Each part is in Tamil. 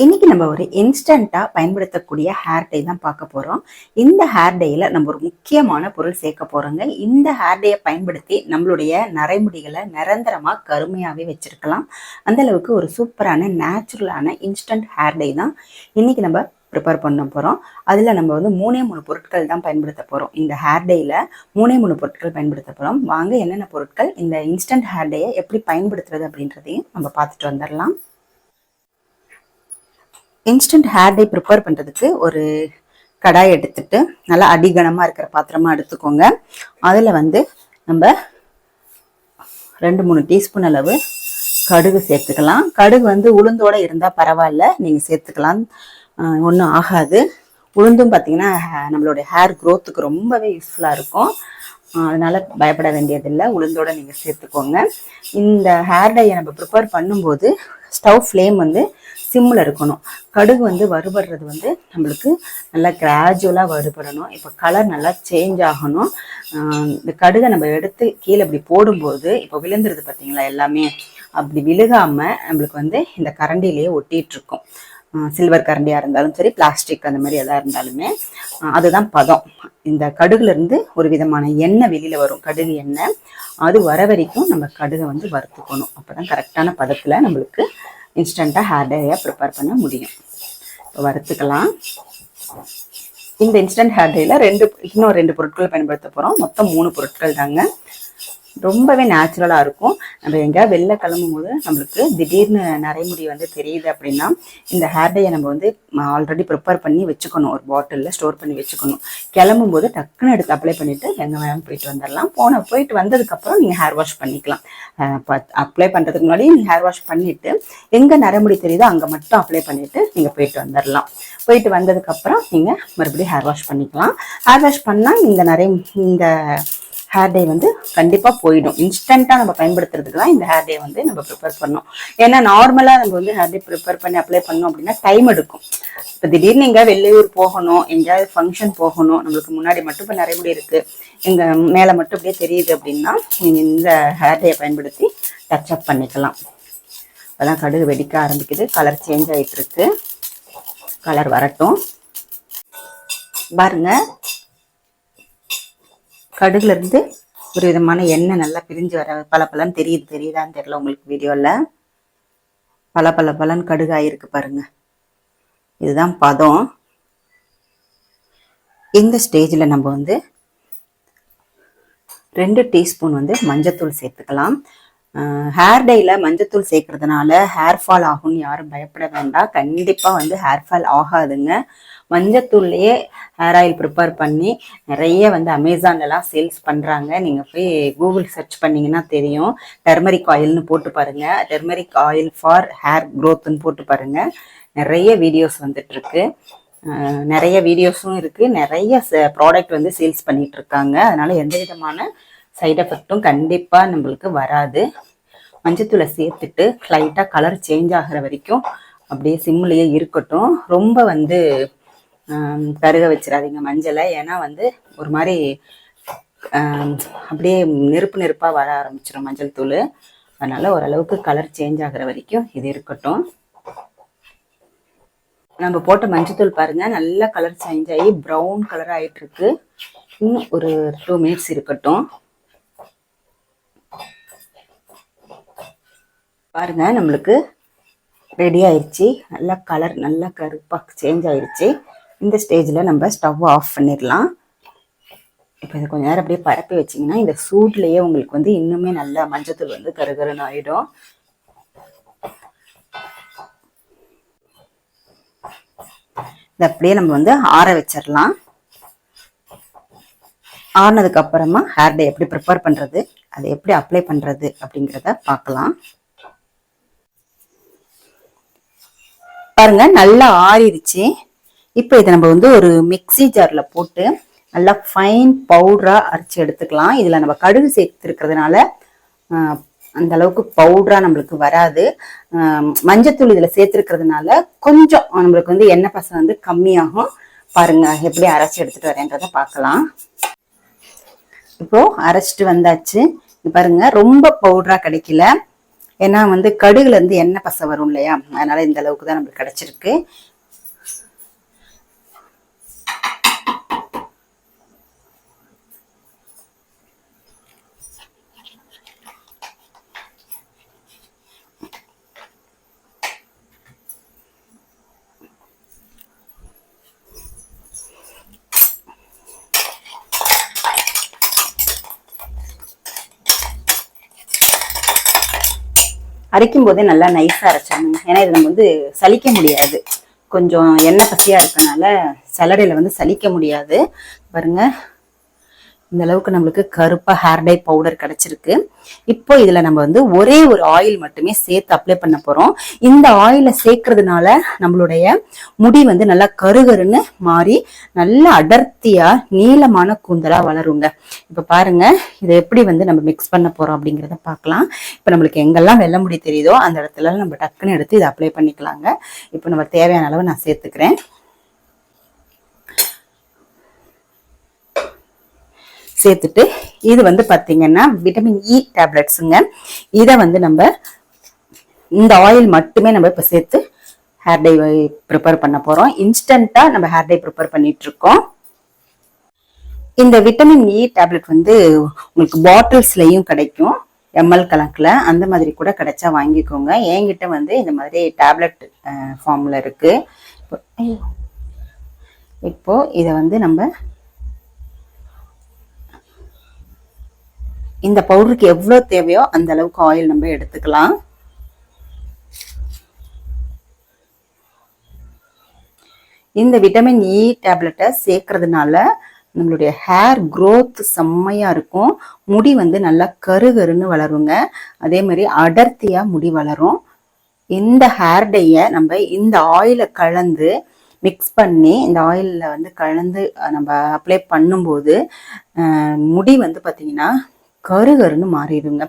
இன்னைக்கு நம்ம ஒரு இன்ஸ்டண்டா பயன்படுத்தக்கூடிய ஹேர் டை தான் பார்க்க போறோம். இந்த ஹேர் டைல நம்ம ஒரு முக்கியமான பொருள் சேர்க்க போறோங்க. இந்த ஹேர் டையை பயன்படுத்தி நம்மளுடைய நரைமுடிகளை நிரந்தரமா கருமையாவே வச்சிருக்கலாம். அந்த அளவுக்கு ஒரு சூப்பரான நேச்சுரலான இன்ஸ்டன்ட் ஹேர் டை தான் இன்னைக்கு நம்ம ப்ரிப்பேர் பண்ண போறோம். அதுல நம்ம வந்து 3 பொருட்கள் தான் பயன்படுத்த போறோம். இந்த ஹேர் டைல 3 பொருட்கள் பயன்படுத்த போறோம். வாங்க என்னென்ன பொருட்கள், இந்த இன்ஸ்டன்ட் ஹேர் டையை எப்படி பயன்படுத்துறது அப்படின்றதையும் நம்ம பார்த்துட்டு வந்துடலாம். இன்ஸ்டன்ட் ஹேர் டை ப்ரிப்பேர் பண்ணுறதுக்கு ஒரு கடாய் எடுத்துட்டு நல்லா அடிகனமாக இருக்கிற பாத்திரமா எடுத்துக்கோங்க. அதில் வந்து நம்ம 2-3 டீஸ்பூன் அளவு கடுகு சேர்த்துக்கலாம். கடுகு வந்து உளுந்தோடு இருந்தால் பரவாயில்ல, நீங்கள் சேர்த்துக்கலாம், ஒன்றும் ஆகாது. உளுந்தும் பார்த்தீங்கன்னா நம்மளுடைய ஹேர் க்ரோத்துக்கு ரொம்பவே யூஸ்ஃபுல்லாக இருக்கும். அதனால பயப்பட வேண்டியதில்லை, உளுந்தோட நீங்கள் சேர்த்துக்கோங்க. இந்த ஹேர் டையை நம்ம ப்ரிப்பேர் பண்ணும்போது ஸ்டவ் ஃப்ளேம் வந்து சிம்மில் இருக்கணும். கடுகு வந்து வறுபடுறது வந்து நம்மளுக்கு நல்லா கிராஜுவலாக வறுபடணும். இப்போ கலர் நல்லா சேஞ்ச் ஆகணும். இந்த கடுகை நம்ம எடுத்து கீழே இப்படி போடும்போது இப்போ விழுந்துருது பார்த்தீங்களா, எல்லாமே அப்படி விழுகாமல் நம்மளுக்கு வந்து இந்த கரண்டிலேயே ஒட்டிகிட்டு இருக்கும். சில்வர் கரண்டியாக இருந்தாலும் சரி, பிளாஸ்டிக் அந்த மாதிரி எதாக இருந்தாலுமே அதுதான் பதம். இந்த கடுகுலேருந்து ஒரு விதமான எண்ணெய் வெளியில் வரும், கடுகு எண்ணெய். அது வர வரைக்கும் நம்ம கடுகை வந்து வறுத்துக்கணும். அப்போ தான் கரெக்டான பதத்தில் நம்மளுக்கு இன்ஸ்டண்ட்டாக ஹேர் டையை ப்ரிப்பேர் பண்ண முடியும். இப்போ வறுத்துக்கலாம். இந்த இன்ஸ்டன்ட் ஹேர் டையில் இன்னும் 2 பொருட்கள் பயன்படுத்த போகிறோம். மொத்தம் 3 பொருட்கள் தாங்க. ரொம்பவே நேச்சுரலாக இருக்கும். நம்ம எங்கேயாவது வெளில கிளம்பும் போது நம்மளுக்கு திடீர்னு நரைமுடி வந்து தெரியுது அப்படின்னா இந்த ஹேர் டையை நம்ம வந்து ஆல்ரெடி ப்ரிப்பேர் பண்ணி வச்சுக்கணும். ஒரு பாட்டிலில் ஸ்டோர் பண்ணி வச்சுக்கணும். கிளம்பும் போது டக்குன்னு எடுத்து அப்ளை பண்ணிவிட்டு வெங்காயம் போயிட்டு வந்துடலாம். போயிட்டு வந்ததுக்கப்புறம் நீங்கள் ஹேர் வாஷ் பண்ணிக்கலாம். அப்ளை பண்ணுறதுக்கு முன்னாடி நீங்கள் ஹேர் வாஷ் பண்ணிவிட்டு எங்கே நரைமுடி தெரியுதோ அங்கே மட்டும் அப்ளை பண்ணிவிட்டு நீங்கள் போயிட்டு வந்துடலாம். போயிட்டு வந்ததுக்கப்புறம் நீங்கள் மறுபடியும் ஹேர் வாஷ் பண்ணிக்கலாம். ஹேர் வாஷ் பண்ணால் இந்த ஹேர் டை வந்து கண்டிப்பாக போயிடும். இன்ஸ்டண்ட்டாக நம்ம பயன்படுத்துறதுக்கு தான் இந்த ஹேர் டை வந்து நம்ம ப்ரிப்பேர் பண்ணோம். ஏன்னா நார்மலாக நம்ம வந்து ஹேர் டை ப்ரிப்பேர் பண்ணி அப்ளை பண்ணோம் அப்படின்னா டைம் எடுக்கும். இப்போ திடீர்னு எங்கேயாவது வெளியூர் போகணும், எங்கேயாவது ஃபங்க்ஷன் போகணும், நம்மளுக்கு முன்னாடி மட்டும் இப்போ நிறைய முடி இருக்குது, எங்கள் மேலே மட்டும் அப்படியே தெரியுது அப்படின்னா நீங்கள் இந்த ஹேர் டையை பயன்படுத்தி டச் அப் பண்ணிக்கலாம். இப்போதான் கடுகு வெடிக்க ஆரம்பிக்குது, கலர் சேஞ்ச் ஆகிட்டு இருக்கு. கலர் வரட்டும். பாருங்க, கடுகுல இருந்து ஒரு விதமான எண்ணெய் நல்லா பிரிஞ்சு வர பலன்னு தெரியுதான்னு தெரியல உங்களுக்கு வீடியோவில். பலன்னு கடுகாயிருக்கு பாருங்க. இதுதான் பதம். இந்த ஸ்டேஜில் நம்ம வந்து 2 டீஸ்பூன் வந்து மஞ்சத்தூள் சேர்த்துக்கலாம். ஹேர் டையில் மஞ்சத்தூள் சேர்க்கறதுனால ஹேர் ஃபால் ஆகும்னு யாரும் பயப்பட வேண்டாம். கண்டிப்பாக வந்து ஹேர் ஃபால் ஆகாதுங்க. மஞ்சத்தூள்லையே ஹேர் ஆயில் ப்ரிப்பேர் பண்ணி நிறைய வந்து அமேசான்லாம் சேல்ஸ் பண்ணுறாங்க. நீங்கள் போய் கூகுள் சர்ச் பண்ணிங்கன்னா தெரியும். டர்மரிக் ஆயில்னு போட்டு பாருங்கள், டர்மரிக் ஆயில் ஃபார் ஹேர் க்ரோத்துன்னு போட்டு பாருங்கள். நிறைய வீடியோஸ் வந்துட்டுருக்கு, நிறைய வீடியோஸும் இருக்குது. நிறைய ப்ராடக்ட் வந்து சேல்ஸ் பண்ணிகிட்டு இருக்காங்க. அதனால் எந்த விதமான சைட் எஃபெக்டும் கண்டிப்பாக நம்மளுக்கு வராது. மஞ்சத்தூளை சேர்த்துட்டு லைட்டாக கலர் சேஞ்ச் ஆகிற வரைக்கும் அப்படியே சிம்லேயே இருக்கட்டும். ரொம்ப வந்து கருக வச்சிடாதீங்க மஞ்சளை. ஏன்னா வந்து ஒரு மாதிரி அப்படியே நெருப்பாக வர ஆரம்பிச்சிடும் மஞ்சள் தூள். அதனால் ஓரளவுக்கு கலர் சேஞ்ச் ஆகிற வரைக்கும் இது இருக்கட்டும். நம்ம போட்ட மஞ்சத்தூள் பாருங்கள், நல்லா கலர் சேஞ்ச் ஆகி ப்ரௌன் கலர் ஆகிட்டுருக்கு. இன்னும் ஒரு 2 மினிட்ஸ் இருக்கட்டும். பாருங்க, நம்மளுக்கு ரெடி ஆயிடுச்சு. நல்லா கலர் நல்லா கருப்பாக சேஞ்ச் ஆயிடுச்சு. இந்த ஸ்டேஜில் நம்ம ஸ்டவ் ஆஃப் பண்ணிடலாம். இப்போ இதை கொஞ்சம் நேரம் அப்படியே பரப்பி வச்சிங்கன்னா இந்த சூட்லேயே உங்களுக்கு வந்து இன்னுமே நல்லா மஞ்சத்தூள் வந்து கருகருன்னு ஆகிடும். இதை அப்படியே நம்ம வந்து ஆற வச்சிடலாம். ஆறினதுக்கு அப்புறமா ஹேர் டை எப்படி ப்ரிப்பேர் பண்ணுறது, அதை எப்படி அப்ளை பண்ணுறது அப்படிங்கிறத பார்க்கலாம். பாருங்க, நல்லா ஆறிடுச்சு. இப்போ இதை நம்ம வந்து ஒரு மிக்ஸி ஜாரில் போட்டு நல்லா ஃபைன் பவுடராக அரைச்சி எடுத்துக்கலாம். இதில் நம்ம கடுகு சேர்த்துருக்கிறதுனால அந்த அளவுக்கு பவுடராக நம்மளுக்கு வராது. மஞ்சத்தூள் இதில் சேர்த்துருக்கிறதுனால கொஞ்சம் நம்மளுக்கு வந்து எண்ணெய் பசை வந்து கம்மியாகும். பாருங்க எப்படி அரைச்சி எடுத்துகிட்டு வரேன்றதை பார்க்கலாம். இப்போ அரைச்சிட்டு வந்தாச்சு. பாருங்க, ரொம்ப பவுடராக கிடைக்கல, ஏன்னா வந்து கடுகுல இருந்து எண்ணெய் பசை வரும் இல்லையா, அதனால இந்த அளவுக்கு தான் நம்மளுக்கு கிடைச்சிருக்கு. அரைக்கும் போதே நல்லா நைஸா அரைச்சாங்க. ஏன்னா இது நம்ம வந்து சலிக்க முடியாது, கொஞ்சம் எண்ணெய் பசியா இருக்கனால சலடையில வந்து சலிக்க முடியாது. பாருங்க, இந்த அளவுக்கு நம்மளுக்கு கருப்பா ஹேர் டை பவுடர் கிடைச்சிருக்கு. இப்போ இதுல நம்ம வந்து ஒரே ஒரு ஆயில் மட்டுமே சேர்த்து அப்ளை பண்ண போறோம். இந்த ஆயில சேர்க்கறதுனால நம்மளுடைய முடி வந்து நல்லா கருகருன்னு மாறி நல்லா அடர்த்தியா நீளமான கூந்தலா வளருங்க. இப்ப பாருங்க, இதை எப்படி வந்து நம்ம மிக்ஸ் பண்ண போறோம் அப்படிங்கிறத பார்க்கலாம். இப்ப நம்மளுக்கு எங்கெல்லாம் வெள்ளை முடி தெரியுதோ அந்த இடத்துல நம்ம டக்குன்னு எடுத்து இதை அப்ளை பண்ணிக்கலாங்க. இப்போ நம்ம தேவையான அளவு நான் சேர்த்துக்கிறேன். சேர்த்துட்டு இது வந்து பாத்தீங்கன்னா விட்டமின் இ டேப்லெட்ஸுங்க. இதை வந்து நம்ம இந்த ஆயில் மட்டுமே நம்ம இப்ப சேர்த்து ஹேர் டை ப்ரிப்பேர் பண்ண போறோம். இன்ஸ்டன்டா நம்ம ஹேர் டை ப்ரிப்பேர் பண்ணிட்டு இருக்கோம். இந்த விட்டமின் இ டேப்லெட் வந்து உங்களுக்கு பாட்டில்ஸ்லயும் கிடைக்கும், எம்எல் கணக்குல, அந்த மாதிரி கூட கிடைச்சா வாங்கிக்கோங்க. என்கிட்ட வந்து இந்த மாதிரி டேப்லெட் ஃபார்ம்ல இருக்கு. இப்போ இதை வந்து நம்ம இந்த பவுடருக்கு எவ்வளவு தேவையோ அந்த அளவுக்கு ஆயில் நம்ம எடுத்துக்கலாம். இந்த விட்டமின் இ டேப்லெட்டை சேர்க்கறதுனால நம்மளுடைய ஹேர் growth செம்மையா இருக்கும். முடி வந்து நல்லா கருகருன்னு வளருங்க. அதே மாதிரி அடர்த்தியா முடி வளரும். இந்த ஹேர் டைய நம்ம இந்த ஆயில கலந்து மிக்ஸ் பண்ணி இந்த ஆயில்ல வந்து கலந்து நம்ம அப்ளை பண்ணும்போது முடி வந்து பாத்தீங்கன்னா கருகருன்னு மாறிடுங்க.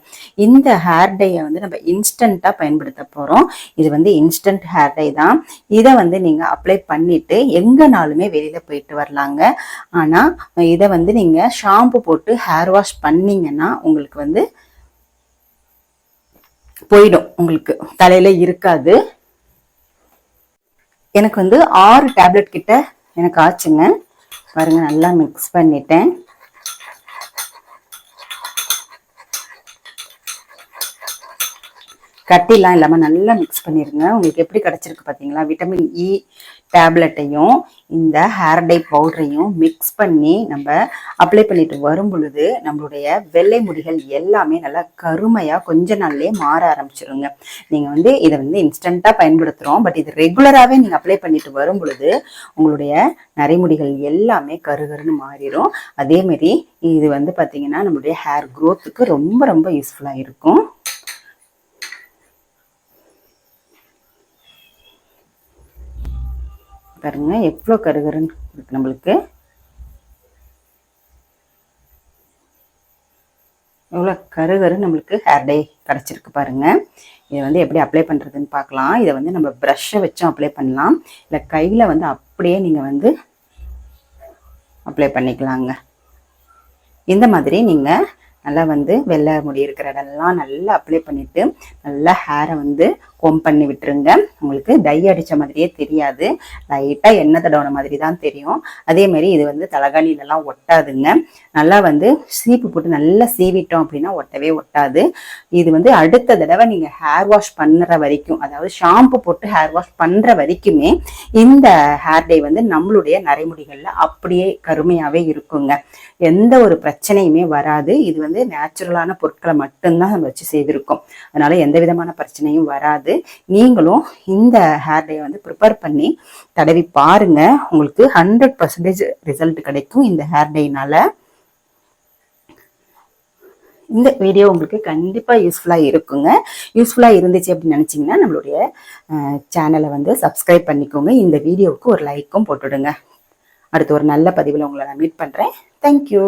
இந்த ஹேர் டையை வந்து நம்ம இன்ஸ்டன்டா பயன்படுத்த போறோம். இது வந்து இன்ஸ்டன்ட் ஹேர் டை தான். இதை வந்து நீங்க அப்ளை பண்ணிட்டு எங்கனாலுமே வெளியில போயிட்டு வரலாங்க. ஆனா இதை வந்து நீங்க ஷாம்பு போட்டு ஹேர் வாஷ் பண்ணீங்கன்னா உங்களுக்கு வந்து போயிடும், உங்களுக்கு தலையில இருக்காது. எனக்கு வந்து 6 டேப்லெட் கிட்ட எனக்கு ஆச்சுங்க. பாருங்க, நல்லா மிக்ஸ் பண்ணிட்டேன். கட்டிலாம் இல்லாமல் நல்லா மிக்ஸ் பண்ணிடுங்க. உங்களுக்கு எப்படி கிடைச்சிருக்கு பார்த்தீங்களா? விட்டமின் இ டேப்லெட்டையும் இந்த ஹேர் டை பவுடரையும் மிக்ஸ் பண்ணி நம்ம அப்ளை பண்ணிட்டு வரும் பொழுது நம்மளுடைய வெள்ளை முடிகள் எல்லாமே நல்லா கருமையாக கொஞ்ச நாள்லேயே மாற ஆரம்பிச்சிருங்க. நீங்கள் வந்து இதை வந்து இன்ஸ்டண்ட்டாக பயன்படுத்துகிறோம், பட் இது ரெகுலராகவே நீங்கள் அப்ளை பண்ணிட்டு வரும் பொழுது உங்களுடைய நரைமுடிகள் எல்லாமே கருகருன்னு மாறிடும். அதேமாரி இது வந்து பார்த்தீங்கன்னா நம்மளுடைய ஹேர் க்ரோத்துக்கு ரொம்ப ரொம்ப யூஸ்ஃபுல்லாக இருக்கும். பாருங்க எவ்வளோ கருகருன்னு இருக்கு நம்மளுக்கு, எவ்வளோ கருகரு நம்மளுக்கு ஹேர் டை கிடச்சிருக்கு பாருங்க. இதை வந்து எப்படி அப்ளை பண்ணுறதுன்னு பார்க்கலாம். இதை வந்து நம்ம ப்ரஷ்ஷை வச்சும் அப்ளை பண்ணலாம், இல்லை கையில் வந்து அப்படியே நீங்கள் வந்து அப்ளை பண்ணிக்கலாங்க. இந்த மாதிரி நீங்கள் நல்லா வந்து வெள்ளை முடி இருக்கிற இடம்லாம் நல்லா அப்ளை பண்ணிட்டு நல்லா ஹேரை வந்து கோம் பண்ணி விட்டுருங்க. உங்களுக்கு டை அடித்த மாதிரியே தெரியாது, லைட்டாக எண்ணெய் தடவின மாதிரி தான் தெரியும். அதே மாதிரி இது வந்து தலகாணிலெல்லாம் ஒட்டாதுங்க. நல்லா வந்து சீப்பு போட்டு நல்லா சீவிட்டோம் அப்படின்னா ஒட்டவே ஒட்டாது. இது வந்து அடுத்த தடவை நீங்கள் ஹேர் வாஷ் பண்ணுற வரைக்கும், அதாவது ஷாம்பு போட்டு ஹேர் வாஷ் பண்ணுற வரைக்குமே இந்த ஹேர் டை வந்து நம்மளுடைய நரைமுடிகளில் அப்படியே கருமையாகவே இருக்குங்க. எந்த ஒரு பிரச்சனையுமே வராது. இது வந்து நேச்சுரலான பொருட்களை மட்டும்தான் நம்ம வச்சு செய்திருக்கோம், அதனால எந்த விதமான பிரச்சனையும் வராது. நீங்களும் இந்த ஹேர் டை வந்து ப்ரிப்பேர் பண்ணி தடவி பாருங்க, உங்களுக்கு 100% ரிசல்ட் கிடைக்கும் இந்த ஹேர் டைனால. இந்த வீடியோ உங்களுக்கு கண்டிப்பாக யூஸ்ஃபுல்லாக இருக்குங்க. யூஸ்ஃபுல்லாக இருந்துச்சு அப்படின்னு நினச்சிங்கன்னா நம்மளுடைய சேனலை வந்து சப்ஸ்கிரைப் பண்ணிக்கோங்க. இந்த வீடியோவுக்கு ஒரு லைக்கும் போட்டுடுங்க. அடுத்து ஒரு நல்ல பதிவில் உங்களை நான் மீட் பண்ணுறேன். தேங்க்யூ.